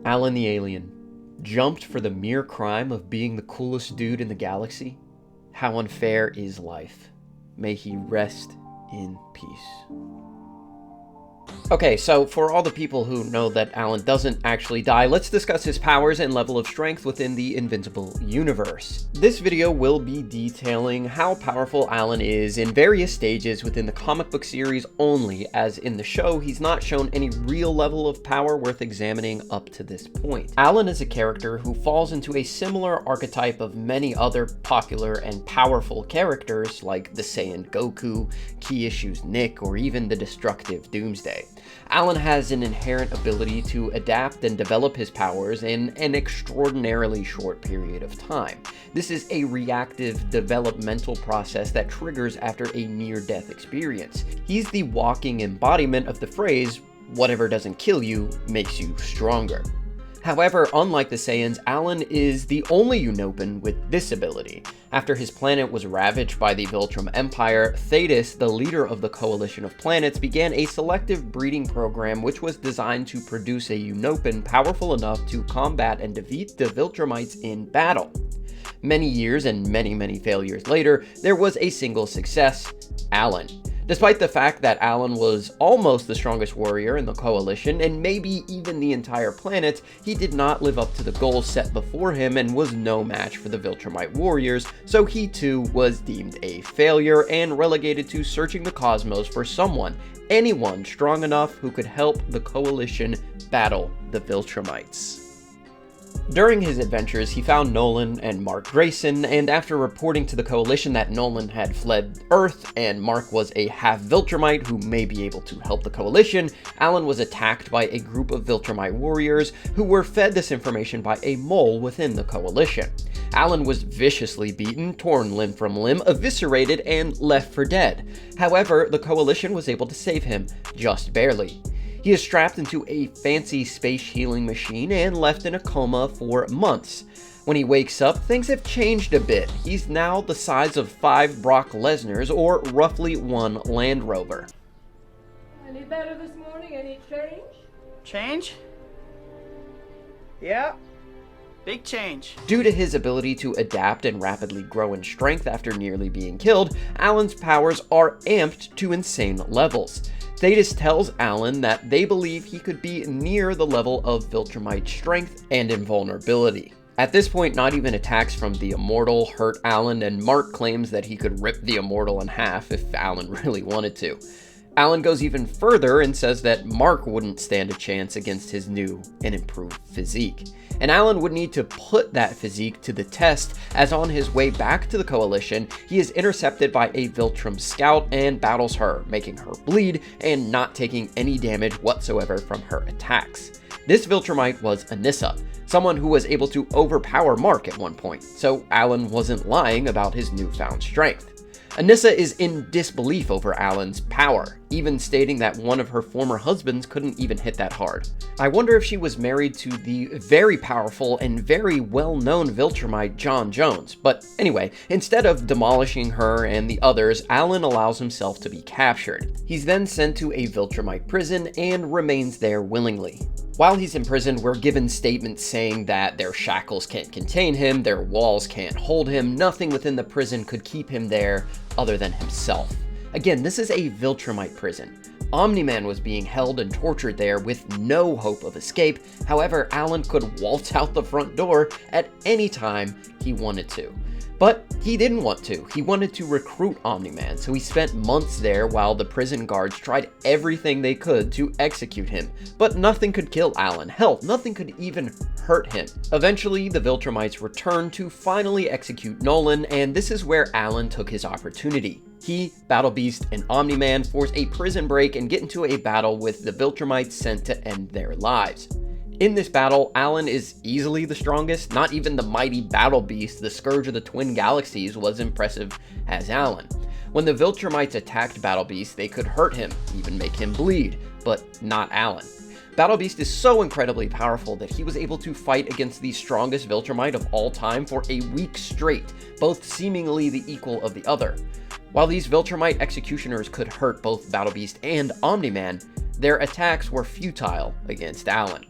Alan the alien jumped for the mere crime of being the coolest dude in the galaxy? How unfair is life? May he rest in peace. Okay, so for all the people who know that Alan doesn't actually die, let's discuss his powers and level of strength within the Invincible universe. This video will be detailing how powerful Alan is in various stages within the comic book series only, as in the show he's not shown any real level of power worth examining up to this point. Alan is a character who falls into a similar archetype of many other popular and powerful characters like the Saiyan Goku, Key Issues Nick, or even the destructive Doomsday. Alan has an inherent ability to adapt and develop his powers in an extraordinarily short period of time. This is a reactive developmental process that triggers after a near-death experience. He's the walking embodiment of the phrase, "Whatever doesn't kill you makes you stronger." However, unlike the Saiyans, Alan is the only Unopan with this ability. After his planet was ravaged by the Viltrum Empire, Thetis, the leader of the Coalition of Planets, began a selective breeding program which was designed to produce a Unopan powerful enough to combat and defeat the Viltrumites in battle. Many years and many failures later, there was a single success: Alan. Despite the fact that Alan was almost the strongest warrior in the Coalition, and maybe even the entire planet, he did not live up to the goals set before him and was no match for the Viltrumite warriors, so he too was deemed a failure and relegated to searching the cosmos for anyone strong enough who could help the Coalition battle the Viltrumites. During his adventures, he found Nolan and Mark Grayson, and after reporting to the Coalition that Nolan had fled Earth and Mark was a half-Viltrumite who may be able to help the Coalition, Alan was attacked by a group of Viltrumite warriors who were fed this information by a mole within the Coalition. Alan was viciously beaten, torn limb from limb, eviscerated, and left for dead. However, the Coalition was able to save him, just barely. He is strapped into a fancy space healing machine and left in a coma for months. When he wakes up, things have changed a bit. He's now the size of 5 Brock Lesnars, or roughly 1 Land Rover. Any better this morning? Any change? Change? Yeah. Big change. Due to his ability to adapt and rapidly grow in strength after nearly being killed, Alan's powers are amped to insane levels. Thetis tells Alan that they believe he could be near the level of Viltrumite strength and invulnerability. At this point, not even attacks from the Immortal hurt Alan, and Mark claims that he could rip the Immortal in half if Alan really wanted to. Alan goes even further and says that Mark wouldn't stand a chance against his new and improved physique. And Alan would need to put that physique to the test, as on his way back to the Coalition, he is intercepted by a Viltrum scout and battles her, making her bleed and not taking any damage whatsoever from her attacks. This Viltrumite was Anissa, someone who was able to overpower Mark at one point, so Alan wasn't lying about his newfound strength. Anissa is in disbelief over Alan's power, even stating that one of her former husbands couldn't even hit that hard. I wonder if she was married to the very powerful and very well-known Viltrumite John Jones, but anyway, instead of demolishing her and the others, Alan allows himself to be captured. He's then sent to a Viltrumite prison and remains there willingly. While he's in prison, we're given statements saying that their shackles can't contain him, their walls can't hold him, nothing within the prison could keep him there other than himself. Again, this is a Viltrumite prison. Omni-Man was being held and tortured there with no hope of escape. However, Alan could waltz out the front door at any time he wanted to. But he didn't want to. He wanted to recruit Omni-Man, so he spent months there while the prison guards tried everything they could to execute him. But nothing could kill Alan. Hell, nothing could even hurt him. Eventually, the Viltrumites returned to finally execute Nolan, and this is where Alan took his opportunity. He, Battle Beast, and Omni-Man force a prison break and get into a battle with the Viltrumites sent to end their lives. In this battle, Alan is easily the strongest. Not even the mighty Battle Beast, the Scourge of the Twin Galaxies, was impressive as Alan. When the Viltrumites attacked Battle Beast, they could hurt him, even make him bleed, but not Alan. Battle Beast is so incredibly powerful that he was able to fight against the strongest Viltrumite of all time for a week straight, both seemingly the equal of the other. While these Viltrumite executioners could hurt both Battle Beast and Omni-Man, their attacks were futile against Alan.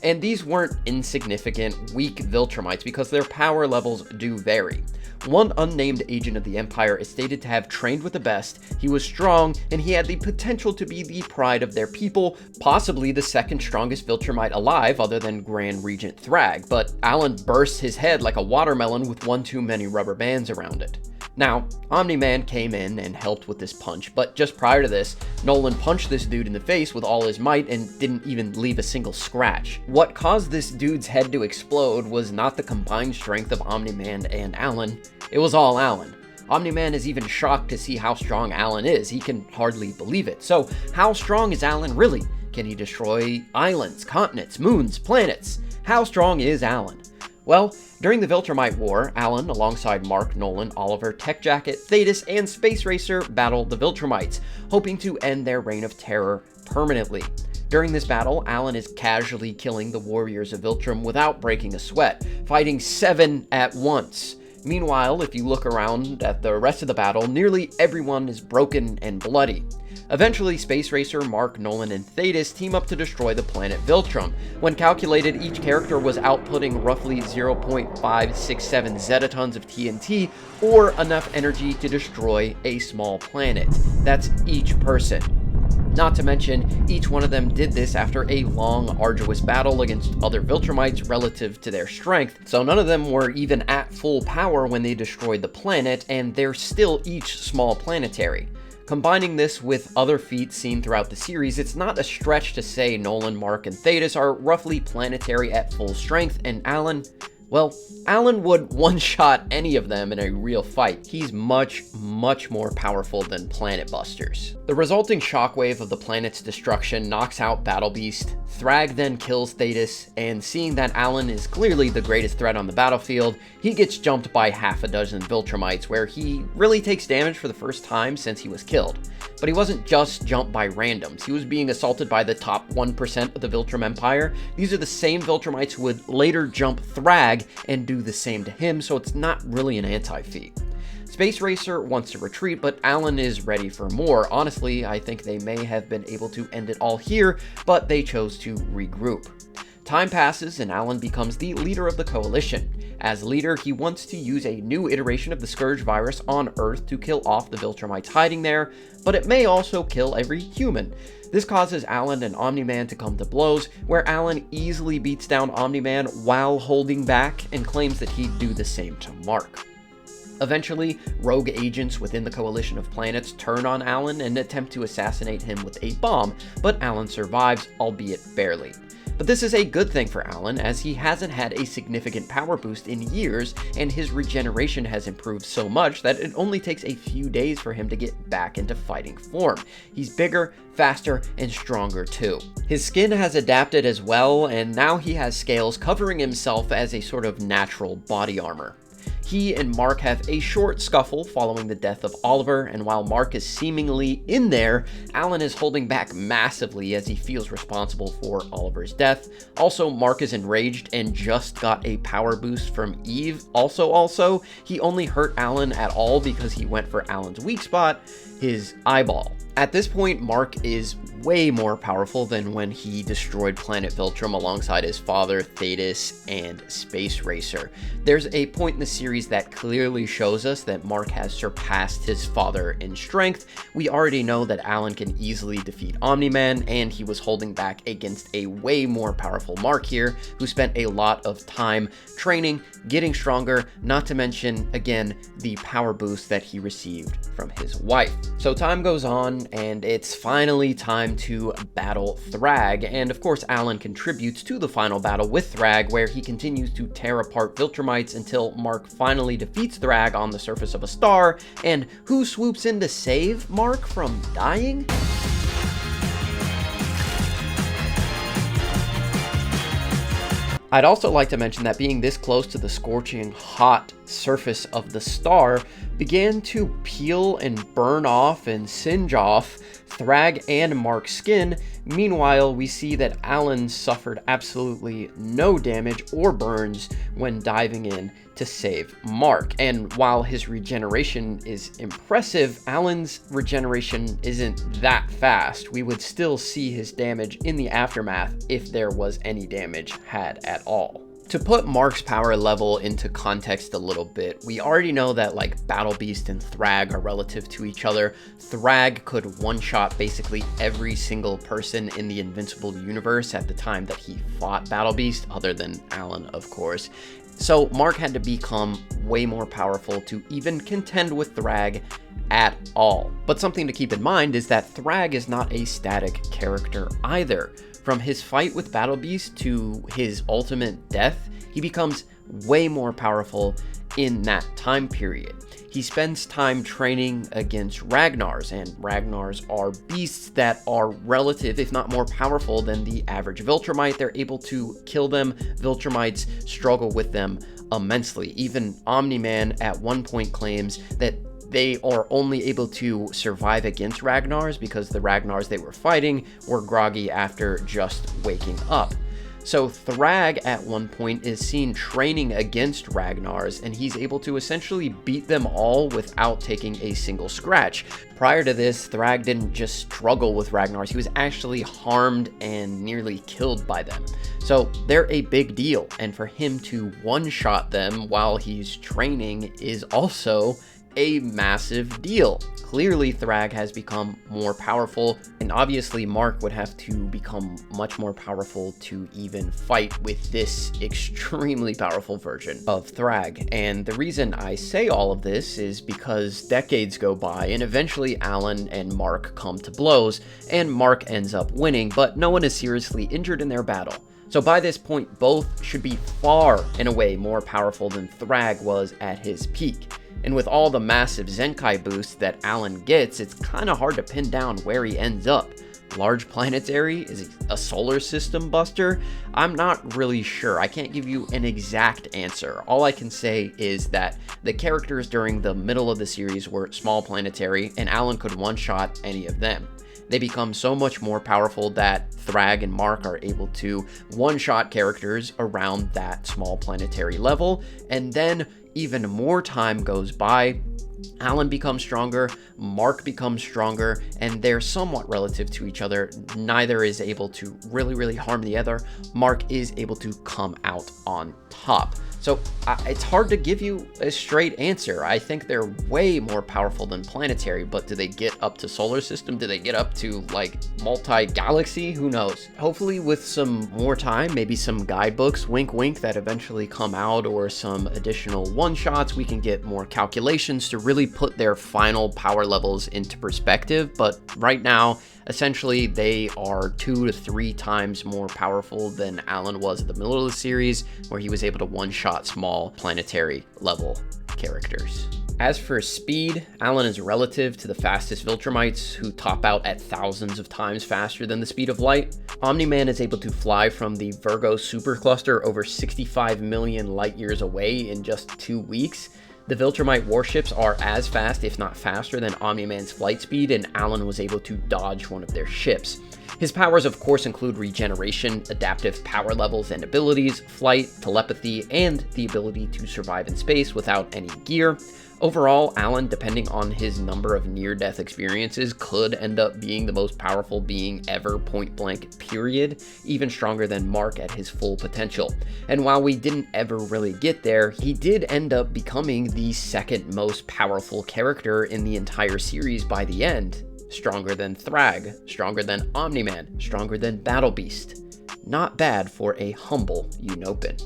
And these weren't insignificant, weak Viltrumites because their power levels do vary. One unnamed agent of the Empire is stated to have trained with the best, he was strong, and he had the potential to be the pride of their people, possibly the second strongest Viltrumite alive other than Grand Regent Thrag, but Alan burst his head like a watermelon with one too many rubber bands around it. Now, Omni-Man came in and helped with this punch, but just prior to this, Nolan punched this dude in the face with all his might and didn't even leave a single scratch. What caused this dude's head to explode was not the combined strength of Omni-Man and Alan, it was all Alan. Omni-Man is even shocked to see how strong Alan is, he can hardly believe it. So, how strong is Alan really? Can he destroy islands, continents, moons, planets? How strong is Alan? Well, during the Viltrumite War, Alan, alongside Mark, Nolan, Oliver, Tech Jacket, Thetis, and Space Racer, battled the Viltrumites, hoping to end their reign of terror permanently. During this battle, Alan is casually killing the warriors of Viltrum without breaking a sweat, fighting 7 at once. Meanwhile, if you look around at the rest of the battle, nearly everyone is broken and bloody. Eventually, Space Racer, Mark, Nolan, and Thetis team up to destroy the planet Viltrum. When calculated, each character was outputting roughly 0.567 zetatons of TNT, or enough energy to destroy a small planet. That's each person. Not to mention, each one of them did this after a long, arduous battle against other Viltrumites relative to their strength, so none of them were even at full power when they destroyed the planet, and they're still each small planetary. Combining this with other feats seen throughout the series, it's not a stretch to say Nolan, Mark, and Thetis are roughly planetary at full strength, and Alan, well, Alan would one-shot any of them in a real fight. He's much more powerful than Planet Busters. The resulting shockwave of the planet's destruction knocks out Battle Beast. Thrag then kills Thetis, and seeing that Alan is clearly the greatest threat on the battlefield, he gets jumped by half a dozen Viltrumites, where he really takes damage for the first time since he was killed. But he wasn't just jumped by randoms, he was being assaulted by the top 1% of the Viltrum Empire. These are the same Viltrumites who would later jump Thrag and do the same to him, so it's not really an anti-feat. Space Racer wants to retreat, but Alan is ready for more. Honestly, I think they may have been able to end it all here, but they chose to regroup. Time passes and Alan becomes the leader of the coalition. As leader, he wants to use a new iteration of the Scourge virus on Earth to kill off the Viltrumites hiding there, but it may also kill every human. This causes Alan and Omni-Man to come to blows, where Alan easily beats down Omni-Man while holding back and claims that he'd do the same to Mark. Eventually, rogue agents within the coalition of planets turn on Alan and attempt to assassinate him with a bomb, but Alan survives, albeit barely. But this is a good thing for Alan, as he hasn't had a significant power boost in years, and his regeneration has improved so much that it only takes a few days for him to get back into fighting form. He's bigger, faster, and stronger too. His skin has adapted as well, and now he has scales covering himself as a sort of natural body armor. He and Mark have a short scuffle following the death of Oliver, and while Mark is seemingly in there, Alan is holding back massively as he feels responsible for Oliver's death. Also, Mark is enraged and just got a power boost from Eve. Also, he only hurt Alan at all because he went for Alan's weak spot, his eyeball. At this point, Mark is way more powerful than when he destroyed Planet Viltrum alongside his father, Thetis, and Space Racer. There's a point in the series that clearly shows us that Mark has surpassed his father in strength. We already know that Alan can easily defeat Omni-Man, and he was holding back against a way more powerful Mark here, who spent a lot of time training, getting stronger, not to mention, again, the power boost that he received from his wife. So time goes on, and it's finally time to battle Thrag, and of course Alan contributes to the final battle with Thrag, where he continues to tear apart Viltrumites until Mark finally defeats Thrag on the surface of a star. And who swoops in to save Mark from dying? I'd also like to mention that being this close to the scorching hot surface of the star began to peel and burn off and singe off Thrag and Mark's skin. Meanwhile, we see that Alan suffered absolutely no damage or burns when diving in to save Mark. And while his regeneration is impressive, Alan's regeneration isn't that fast. We would still see his damage in the aftermath if there was any damage had at all. To put Mark's power level into context a little bit, we already know that like Battle Beast and Thrag are relative to each other. Thrag could one-shot basically every single person in the Invincible universe at the time that he fought Battle Beast, other than Alan, of course. So Mark had to become way more powerful to even contend with Thrag at all. But something to keep in mind is that Thrag is not a static character either. From his fight with Battle Beast to his ultimate death, he becomes way more powerful in that time period. He spends time training against Ragnars, and Ragnars are beasts that are relative, if not more powerful than the average Viltrumite. They're able to kill them. Viltrumites struggle with them immensely. Even Omni-Man at one point claims that they are only able to survive against Ragnars because the Ragnars they were fighting were groggy after just waking up. So Thrag at one point is seen training against Ragnars, and he's able to essentially beat them all without taking a single scratch. Prior to this, Thrag didn't just struggle with Ragnars, he was actually harmed and nearly killed by them. So they're a big deal, and for him to one-shot them while he's training is also a massive deal. Clearly, Thrag has become more powerful, and obviously Mark would have to become much more powerful to even fight with this extremely powerful version of Thrag. And the reason I say all of this is because decades go by, and eventually Alan and Mark come to blows, and Mark ends up winning, but no one is seriously injured in their battle. So by this point, both should be far and away more powerful than Thrag was at his peak. And with all the massive Zenkai boosts that Alan gets, it's kind of hard to pin down where he ends up. Large planetary? Is it a solar system buster? I'm not really sure. I can't give you an exact answer. All I can say is that the characters during the middle of the series were small planetary, and Alan could one-shot any of them. They become so much more powerful that Thrag and Mark are able to one-shot characters around that small planetary level, and then even more time goes by, Alan becomes stronger, Mark becomes stronger, and they're somewhat relative to each other. Neither is able to really harm the other. Mark is able to come out on top. So it's hard to give you a straight answer. I think they're way more powerful than planetary, but do they get up to solar system? Do they get up to like multi-galaxy? Who knows? Hopefully with some more time, maybe some guidebooks, wink wink, that eventually come out, or some additional one-shots, we can get more calculations to really put their final power levels into perspective. But right now, essentially, they are 2 to 3 times more powerful than Alan was at the middle of the series, where he was able to one-shot small planetary level characters. As for speed, Alan is relative to the fastest Viltrumites, who top out at thousands of times faster than the speed of light. Omni-Man is able to fly from the Virgo supercluster over 65 million light years away in just 2 weeks. The Viltrumite warships are as fast, if not faster, than Omni-Man's flight speed, and Alan was able to dodge one of their ships. His powers, of course, include regeneration, adaptive power levels and abilities, flight, telepathy, and the ability to survive in space without any gear. Overall, Alan, depending on his number of near-death experiences, could end up being the most powerful being ever, point blank, period, even stronger than Mark at his full potential. And while we didn't ever really get there, he did end up becoming the second most powerful character in the entire series by the end. Stronger than Thrag, stronger than Omni-Man, stronger than Battle Beast. Not bad for a humble Unopan.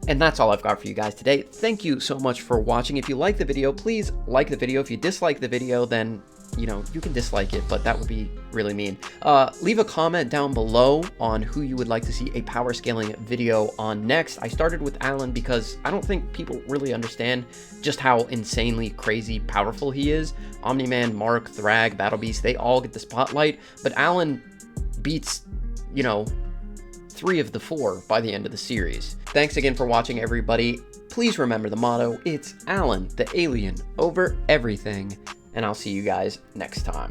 And that's all I've got for you guys today. Thank you so much for watching. If you like the video, please like the video. If you dislike the video, then, you know, you can dislike it, but that would be really mean. Leave a comment down below on who you would like to see a power scaling video on next. I started with Alan because I don't think people really understand just how insanely crazy powerful he is. Omni-Man, Mark, Thrag, Battle Beast, they all get the spotlight, but Alan beats, you know, 3 of the 4 by the end of the series. Thanks again for watching, everybody. Please remember the motto, it's Alan the Alien over everything, and I'll see you guys next time.